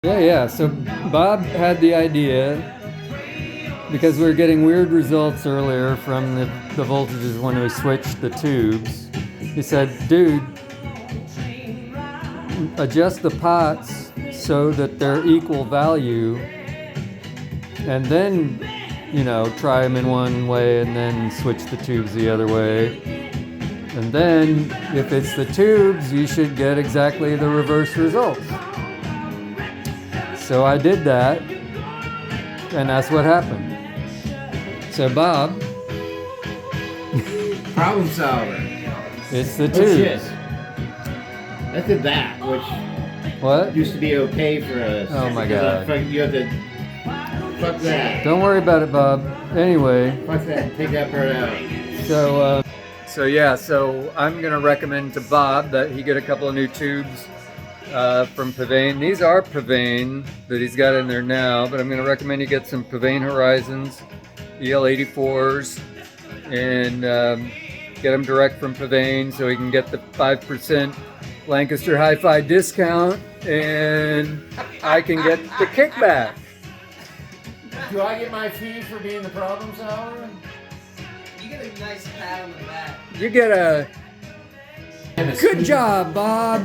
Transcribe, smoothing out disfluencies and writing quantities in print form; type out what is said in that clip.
Yeah. So Bob had the idea because we were getting weird results earlier from the voltages when we switched the tubes. He said, dude, adjust the pots so that they're equal value and then, try them in one way and then switch the tubes the other way. And then if it's the tubes, you should get exactly the reverse results. So I did that, and that's what happened. So Bob, problem solver. it's the Oh shit. tubes. That's a that, which What? used to be okay for us. Oh my God. You have to fuck that. Don't worry about it, Bob. Anyway, Fuck that. Take that part out. So I'm gonna recommend to Bob that he get a couple of new tubes from Pavane. These are Pavane that he's got in there now, but I'm gonna recommend you get some Pavane Horizons, EL84s, and get them direct from Pavane so he can get the 5% Lancaster Hi-Fi discount, and I can get the kickback. Do I get my fee for being the problem solver? You get a nice pat on the back. You get a good job, Bob.